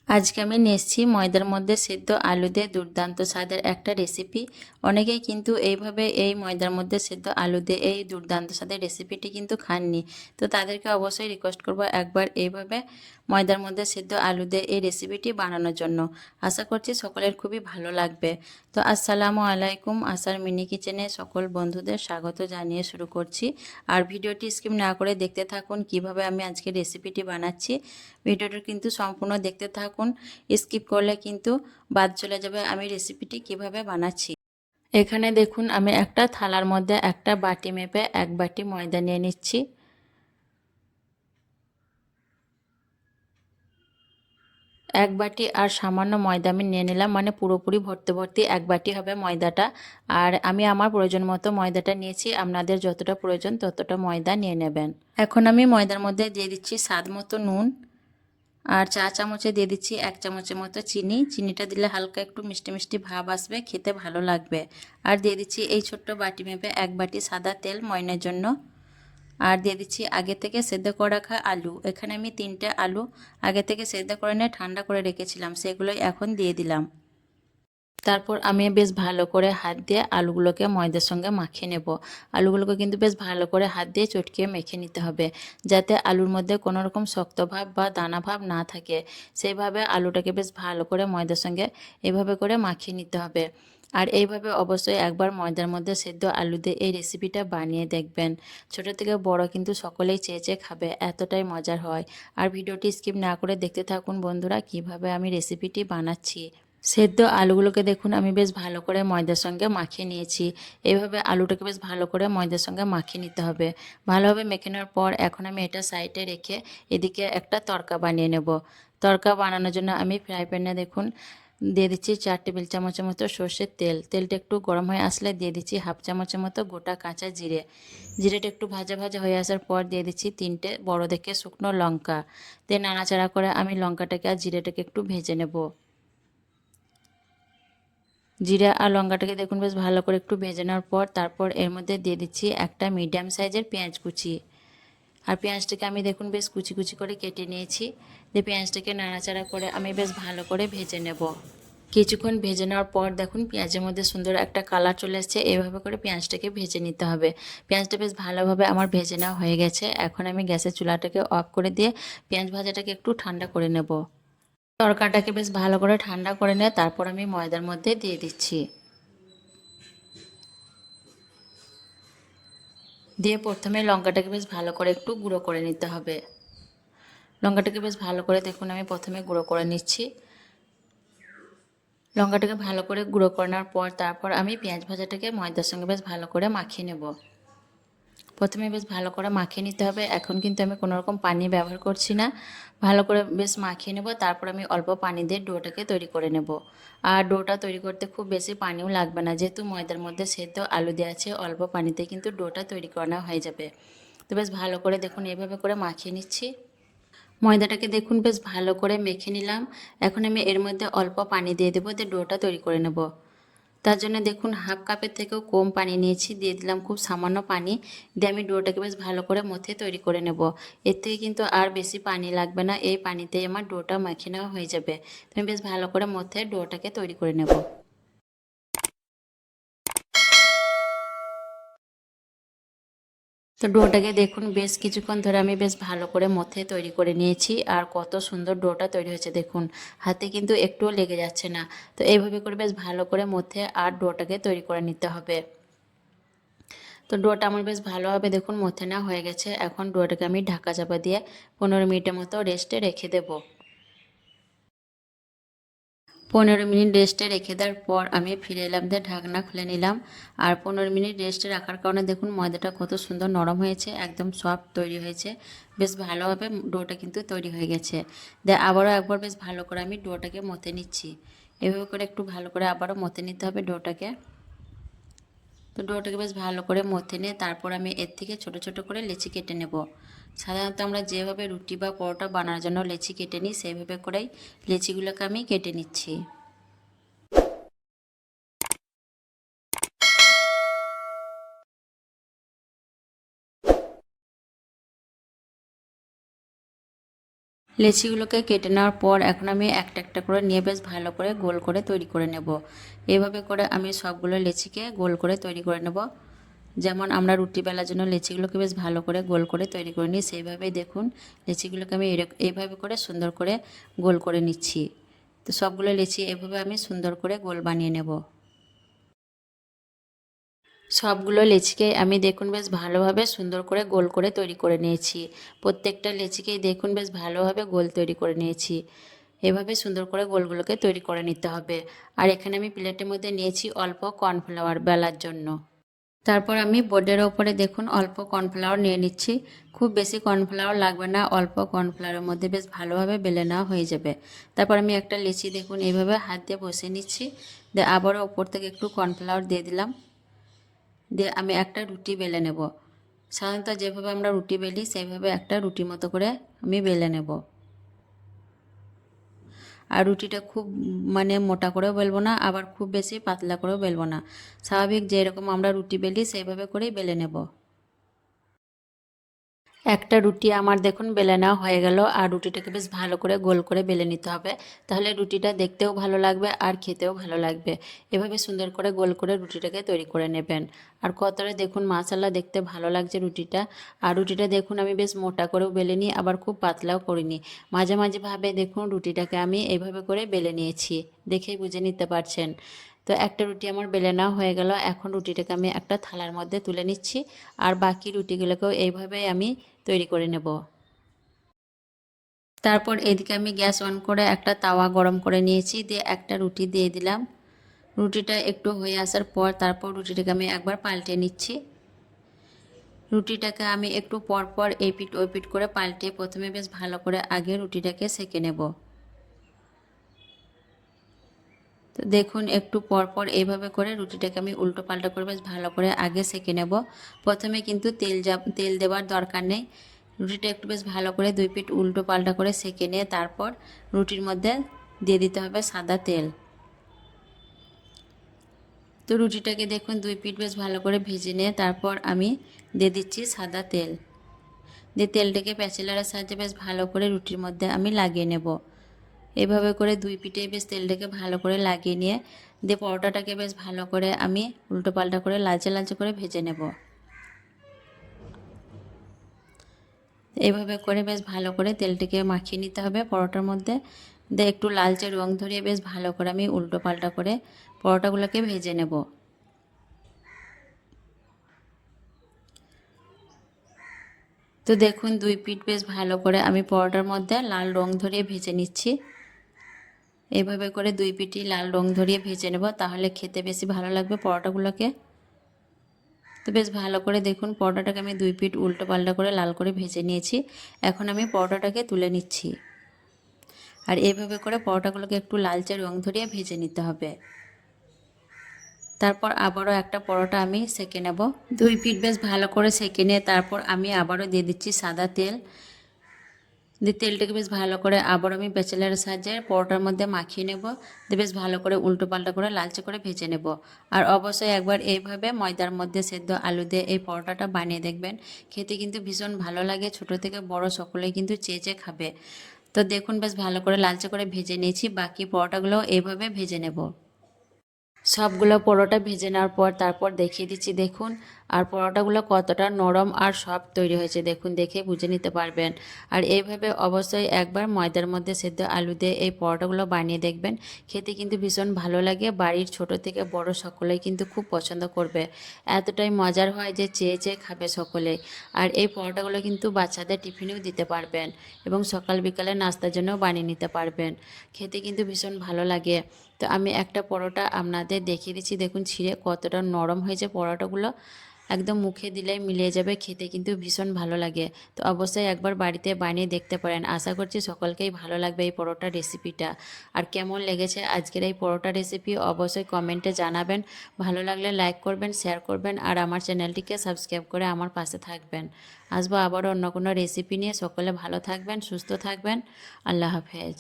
আজকে আমি নিয়ে এসেছি ময়দার মধ্যে সেদ্ধ আলু দিয়ে দুর্দান্ত স্বাদের একটা রেসিপি। অনেকেই কিন্তু এইভাবে এই ময়দার মধ্যে সেদ্ধ আলু দিয়ে এই দুর্দান্ত স্বাদের রেসিপিটি কিন্তু খাননি। তো তাদেরকে অবশ্যই রিকোয়েস্ট করব একবার এইভাবে ময়দার মধ্যে সেদ্ধ আলু দিয়ে এই রেসিপিটি বানানোর জন্য। আশা করছি সকলের খুবই ভালো লাগবে। তো আসসালামু আলাইকুম, আশার মিনি কিচেনে সকল বন্ধুদের স্বাগত জানিয়ে শুরু করছি। আর ভিডিওটি স্কিপ না করে দেখতে থাকুন কিভাবে আমি আজকে রেসিপিটি বানাচ্ছি। ভিডিওটি কিন্তু সম্পূর্ণ দেখতে থাকুন, স্কিপ করলে কিন্তু বাদ চলে যাবে আমি রেসিপিটি কিভাবে বানাচ্ছি। এখানে দেখুন আমি একটা থালার মধ্যে একটা বাটি মেপে এক বাটি ময়দা নিয়ে নিচ্ছি। এক বাটি আর সামান্য ময়দা আমি নিয়ে নিলাম, মানে পুরোপুরি ভর্তি ভর্তি এক বাটি হবে ময়দাটা। আর আমি আমার প্রয়োজন মতো ময়দাটা নিয়েছি, আপনাদের যতটা প্রয়োজন ততটা ময়দা নিয়ে নেবেন। এখন আমি ময়দার মধ্যে দিয়ে দিচ্ছি স্বাদ মতো নুন, আর চা চামচে দিয়ে দিচ্ছি 1 চামচের মতো চিনি। চিনিটা দিলে হালকা একটু মিষ্টি মিষ্টি ভাব আসবে, খেতে ভালো লাগবে। আর দিয়ে দিচ্ছি এই ছোট্ট বাটি মেপে এক বাটি সাদা তেল ময়নের জন্য। আর দিয়ে দিচ্ছি আগে থেকে সেদ্ধ করে রাখা আলু। এখানে আমি 3টে আলু আগে থেকে সেদ্ধ করে নিয়ে ঠান্ডা করে রেখেছিলাম, সেগুলোই এখন দিয়ে দিলাম। তারপর আমি বেশ ভালো করে হাত দিয়ে আলুগুলোকে ময়দার সঙ্গে মাখিয়ে নেব। আলুগুলোকে কিন্তু বেশ ভালো করে হাত দিয়ে চটকিয়ে মেখে নিতে হবে, যাতে আলুর মধ্যে কোনো রকম শক্ত ভাব বা দানা ভাব না থাকে। সেইভাবে আলুটাকে বেশ ভালো করে ময়দার সঙ্গে এভাবে করে মাখিয়ে নিতে হবে। আর এইভাবে অবশ্যই একবার ময়দার মধ্যে সেদ্ধ আলু দিয়ে এই রেসিপিটা বানিয়ে দেখবেন। ছোট থেকে বড় কিন্তু সকলেই চেয়ে চেয়ে খাবে, এতটাই মজার হয়। আর ভিডিওটি স্কিপ না করে দেখতে থাকুন বন্ধুরা, কিভাবে আমি রেসিপিটি বানাচ্ছি। সেদ্ধ আলুগুলোকে দেখুন আমি বেশ ভালো করে ময়দার সঙ্গে মাখিয়ে নিয়েছি। এইভাবে আলুটাকে বেশ ভালো করে ময়দার সঙ্গে মাখিয়ে নিতে হবে। ভালোভাবে মেখে নেওয়ার পর এখন আমি এটা সাইডে রেখে এদিকে একটা তড়কা বানিয়ে নেব। তড়কা বানানোর জন্য আমি ফ্রাই প্যানে দেখুন দিয়ে দিচ্ছি 4 টেবিল চামচের মতো সর্ষের তেল। তেলটা একটু গরম হয়ে আসলে দিয়ে দিচ্ছি হাফ চামচের মতো গোটা কাঁচা জিরে। জিরেটা একটু ভাজা ভাজা হয়ে আসার পর দিয়ে দিচ্ছি 3টে বড় দেখে শুকনো লঙ্কা। দিয়ে নাড়াচাড়া করে আমি লঙ্কাটাকে আর জিরেটাকে একটু ভেজে নেব। জিরা আর লঙ্কাটাকে দেখুন বেশ ভালো করে একটু ভেজে নেওয়ার পর তারপর এর মধ্যে দিয়ে দিচ্ছি একটা মিডিয়াম সাইজের পেঁয়াজ কুচি। আর পেঁয়াজটাকে আমি দেখুন বেশ কুচি কুচি করে কেটে নিয়েছি। দিয়ে পেঁয়াজটাকে নাড়াচাড়া করে আমি বেশ ভালো করে ভেজে নেব। কিছুক্ষণ ভেজে নেওয়ার পর দেখুন পেঁয়াজের মধ্যে সুন্দর একটা কালার চলে এসেছে। এভাবে করে পেঁয়াজটাকে ভেজে নিতে হবে। পেঁয়াজটা বেশ ভালোভাবে আমার ভেজে নেওয়া হয়ে গেছে। এখন আমি গ্যাসের চুলাটাকে অফ করে দিয়ে পেঁয়াজ ভাজাটাকে একটু ঠান্ডা করে নেব। তরকাটাকে বেশ ভালো করে ঠান্ডা করে নিয়ে তারপর আমি ময়দার মধ্যে দিয়ে দিচ্ছি। দিয়ে প্রথমে লঙ্কাটাকে বেশ ভালো করে একটু গুঁড়ো করে নিতে হবে। লঙ্কাটাকে বেশ ভালো করে দেখুন আমি প্রথমে গুঁড়ো করে নিচ্ছি। লঙ্কাটাকে ভালো করে গুঁড়ো করে নেওয়ার পর তারপর আমি পেঁয়াজ ভাজাটাকে ময়দার সঙ্গে বেশ ভালো করে মাখিয়ে নেব। প্রথমে বেশ ভালো করে মাখিয়ে নিতে হবে। এখন কিন্তু আমি কোনো রকম পানি ব্যবহার করছি না। ভালো করে বেশ মাখিয়ে নেব। তারপর আমি অল্প পানি দিয়ে ডোটাকে তৈরি করে নেব। আর ডোটা তৈরি করতে খুব বেশি পানিও লাগবে না, যেহেতু ময়দার মধ্যে সেদ্ধ আলু দেওয়া আছে অল্প পানিতে কিন্তু ডোটা তৈরি করা হয়ে যাবে। তো বেশ ভালো করে দেখুন এভাবে করে মাখিয়ে নিচ্ছি। ময়দাটাকে দেখুন বেশ ভালো করে মেখে নিলাম। এখন আমি এর মধ্যে অল্প পানি দিয়ে দেবো, দিয়ে ডোটা তৈরি করে নেব। তার জন্য দেখুন হাফ কাপের থেকেও কম পানি নিয়েছি, দিয়ে দিলাম খুব সামান্য পানি। দিয়ে আমি ডোটাকে বেশ ভালো করে মথে তৈরি করে নেব। এর থেকে কিন্তু আর বেশি পানি লাগবে না, এই পানিতেই আমার ডোটা মাখিয়ে নেওয়া হয়ে যাবে। আমি বেশ ভালো করে মথে ডোটাকে তৈরি করে নেব। তো ডোটাকে দেখুন বেশ কিছুক্ষণ ধরে আমি বেশ ভালো করে মথে তৈরি করে নিয়েছি। আর কত সুন্দর ডোটা তৈরি হয়েছে দেখুন, হাতে কিন্তু একটুও লেগে যাচ্ছে না। তো এইভাবে করে বেশ ভালো করে মথে আর ডোটাকে তৈরি করে নিতে হবে। তো ডোটা আমার বেশ ভালোভাবে দেখুন মথে নেওয়া হয়ে গেছে। এখন ডোটাকে আমি ঢাকা চাপা দিয়ে 15 মিনিটের মতো রেস্টে রেখে দেব। 15 মিনিট রেস্টে রেখে দেওয়ার পর আমি ফিরে এলাম, দিয়ে ঢাকনা খুলে নিলাম। আর 15 মিনিট রেস্টে রাখার কারণে দেখুন ময়দাটা কত সুন্দর নরম হয়েছে, একদম সফট তৈরি হয়েছে। বেশ ভালোভাবে ডোটা কিন্তু তৈরি হয়ে গেছে। দিয়ে আবারও একবার বেশ ভালো করে আমি ডোটাকে মথে নিচ্ছি। এভাবে করে একটু ভালো করে আবারও মথে নিতে হবে ডোটাকে। তো ডোটাকে বেশ ভালো করে মথে নিয়ে তারপর আমি এর থেকে ছোট ছোট করে লেচি কেটে নেব। সাধারণত আমরা যেভাবে রুটি বা পরোটা বানানোর জন্য লেচি কেটে নিই সেইভাবে করেই লেচিগুলোকে আমি কেটে নিচ্ছি। লেচিগুলোকে কেটে নেওয়ার পর এখন আমি একটা একটা করে নিয়ে বেশ ভালো করে গোল করে তৈরি করে নেব। এভাবে করে আমি সবগুলো লেচিকে গোল করে তৈরি করে নেব। যেমন আমরা রুটি বেলার জন্য লেচিগুলোকে বেশ ভালো করে গোল করে তৈরি করে নিই, সেইভাবেই দেখুন লেচিগুলোকে আমি এইভাবে করে সুন্দর করে গোল করে নিচ্ছি। তো সবগুলো লেচি এভাবে আমি সুন্দর করে গোল বানিয়ে নেব। সবগুলো লেচিকে আমি দেখুন বেশ ভালোভাবে সুন্দর করে গোল করে তৈরি করে নিয়েছি। প্রত্যেকটা লেচিকেই দেখুন বেশ ভালোভাবে গোল তৈরি করে নিয়েছি। এভাবে সুন্দর করে গোলগুলোকে তৈরি করে নিতে হবে। আর এখানে আমি প্লেটের মধ্যে নিয়েছি অল্প কর্নফ্লাওয়ার বেলার জন্য। তারপর আমি বোর্ডের ওপরে দেখুন অল্প কর্নফ্লাওয়ার নিয়ে নিচ্ছি। খুব বেশি কর্নফ্লাওয়ার লাগবে না, অল্প কর্নফ্লাওয়ারের মধ্যে বেশ ভালোভাবে বেলে নেওয়া হয়ে যাবে। তারপর আমি একটা লেচি দেখুন এইভাবে হাত দিয়ে বসিয়ে নিচ্ছি, দিয়ে আবারও ওপর থেকে একটু কর্নফ্লাওয়ার দিয়ে দিলাম, দিয়ে আমি একটা রুটি বেলে নেব। সাধারণত যেভাবে আমরা রুটি বেলি সেইভাবে একটা রুটির মতো করে আমি বেলে নেব। আর রুটিটা খুব মোটা করেও বেলবো না, আবার খুব বেশি পাতলা করেও বেলবো না। স্বাভাবিক যেরকম আমরা রুটি বেলি সেইভাবে করেই বেলে নেব। একটা রুটি আমার দেখুন বেলে নেওয়া হয়ে গেল। আর রুটিটাকে বেশ ভালো করে গোল করে বেলে নিতে হবে, তাহলে রুটিটা দেখতেও ভালো লাগবে আর খেতেও ভালো লাগবে। এভাবে সুন্দর করে গোল করে রুটিটাকে তৈরি করে নেবেন। আর কতটা দেখুন মাশাআল্লাহ দেখতে ভালো লাগছে রুটিটা। আর রুটিটা দেখুন আমি বেশ মোটা করেও বেলে নিই, আবার খুব পাতলাও করিনি। মাঝে মাঝে ভাবে দেখুন রুটিটাকে আমি এইভাবে করে বেলে নিয়েছি, দেখেই বুঝে নিতে পারছেন। তো একটা রুটি আমার বেলে নেওয়া হয়ে গেল। এখন রুটিটাকে আমি একটা থালার মধ্যে তুলে নিচ্ছি, আর বাকি রুটিগুলোকেও এইভাবে আমি তৈরি করে নেব। তারপর এদিকে আমি গ্যাস অন করে একটা তাওয়া গরম করে নিয়েছি, দিয়ে একটা রুটি দিয়ে দিলাম। রুটিটা একটু হয়ে আসার পর তারপর রুটিটাকে আমি একবার পাল্টে নিচ্ছি। রুটিটাকে আমি একটু পর পর এই পিঠ ওই পিঠ করে পাল্টে প্রথমে বেশ ভালো করে আগে রুটিটাকে সেঁকে নেব। তো দেখুন একটু পর পর এইভাবে করে রুটিটাকে আমি উল্টো পাল্টা করে বেশ ভালো করে আগে সেঁকে নেব। প্রথমে কিন্তু তেল দেওয়ার দরকার নেই। রুটিটা একটু বেশ ভালো করে দুই পিঠ উল্টো পাল্টা করে সেঁকে নিয়ে তারপর রুটির মধ্যে দিয়ে দিতে হবে সাদা তেল। তো রুটিটাকে দেখুন দুই পিঠ বেশ ভালো করে ভেজে নিয়ে তারপর আমি দিয়ে দিচ্ছি সাদা তেল। দিয়ে তেলটাকে প্যাচেলারের সাহায্যে বেশ ভালো করে রুটির মধ্যে আমি লাগিয়ে নেব। এভাবে করে দুই পিঠে বেশ তেলটাকে ভালো করে লাগিয়ে নিয়ে দিয়ে পরোটাটাকে বেশ ভালো করে আমি উল্টো পাল্টা করে লালচে লালচে করে ভেজে নেব। এইভাবে করে বেশ ভালো করে তেলটাকে মাখিয়ে নিতে হবে পরোটার মধ্যে, দিয়ে একটু লালচে রং ধরিয়ে বেশ ভালো করে আমি উল্টো পাল্টা করে পরোটাগুলোকে ভেজে নেব। তো দেখুন দুই পিঠ বেশ ভালো করে আমি পরোটার মধ্যে লাল রং ধরিয়ে ভেজে নিচ্ছি। এইভাবে করে দুই পিঠই লাল রং ধরিয়ে ভেজে নেব, তাহলে খেতে বেশি ভালো লাগবে পরোটাগুলোকে। তো বেশ ভালো করে দেখুন পরোটাটাকে আমি দুই পিঠ উল্টো পাল্টা করে লাল করে ভেজে নিয়েছি। এখন আমি পরোটাটাকে তুলে নিচ্ছি। আর এইভাবে করে পরোটাগুলোকে একটু লালচে রং ধরিয়ে ভেজে নিতে হবে। তারপর আবারও একটা পরোটা আমি সেঁকে নেব। দুই পিঠ বেশ ভালো করে সেঁকে নিয়ে তারপর আমি আবারও দিয়ে দিচ্ছি সাদা তেল। দিয়ে তেলটাকে বেশ ভালো করে আবার আমি প্যাচেলারের সাহায্যে পরোটার মধ্যে মাখিয়ে নেব, দিয়ে বেশ ভালো করে উল্টো পাল্টা করে লালচে করে ভেজে নেব। আর অবশ্যই একবার এইভাবে ময়দার মধ্যে সেদ্ধ আলু দিয়ে এই পরোটাটা বানিয়ে দেখবেন, খেতে কিন্তু ভীষণ ভালো লাগে। ছোট থেকে বড় সকলেই কিন্তু চেয়ে চেয়ে খাবে। তো দেখুন বেশ ভালো করে লালচে করে ভেজে নিয়েছি, বাকি পরোটাগুলোও এইভাবে ভেজে নেব। সবগুলো পরোটা ভেজে নেওয়ার পর তারপর দেখিয়ে দিচ্ছি দেখুন। আর পরোটাগুলো কতটা নরম আর সফট তৈরি হয়েছে দেখুন, দেখে বুঝে নিতে পারবেন। আর এইভাবে অবশ্যই একবার ময়দার মধ্যে সেদ্ধ আলু দিয়ে এই পরোটাগুলো বানিয়ে দেখবেন, খেতে কিন্তু ভীষণ ভালো লাগে। বাড়ির ছোট থেকে বড় সকলেই কিন্তু খুব পছন্দ করবে। এতটাই মজার হয় যে চেয়ে চেয়ে খাবে সকলেই। আর এই পরোটাগুলো কিন্তু বাচ্চাদের টিফিনেও দিতে পারবেন এবং সকাল বিকালে নাস্তার জন্যও বানিয়ে নিতে পারবেন। খেতে কিন্তু ভীষণ ভালো লাগে। তো আমি একটা পরোটা আপনাদের দেখিয়ে দিচ্ছি দেখুন ছিঁড়ে কতটা নরম হয়েছে পরোটাগুলো, একদম মুখে দিলেই মিলিয়ে যাবে, খেতে কিন্তু ভীষণ ভালো লাগে। তো অবশ্যই একবার বাড়িতে বানিয়ে দেখতে পারেন। আশা করছি সকলকেই ভালো লাগবে এই পরোটা রেসিপিটা। আর কেমন লেগেছে আজকের এই পরোটা রেসিপি অবশ্যই কমেন্টে জানাবেন। ভালো লাগলে লাইক করবেন, শেয়ার করবেন আর আমার চ্যানেলটিকে সাবস্ক্রাইব করে আমার পাশে থাকবেন। আসবো আবারও অন্য কোনো রেসিপি নিয়ে। সকলে ভালো থাকবেন, সুস্থ থাকবেন। আল্লাহ হাফেজ।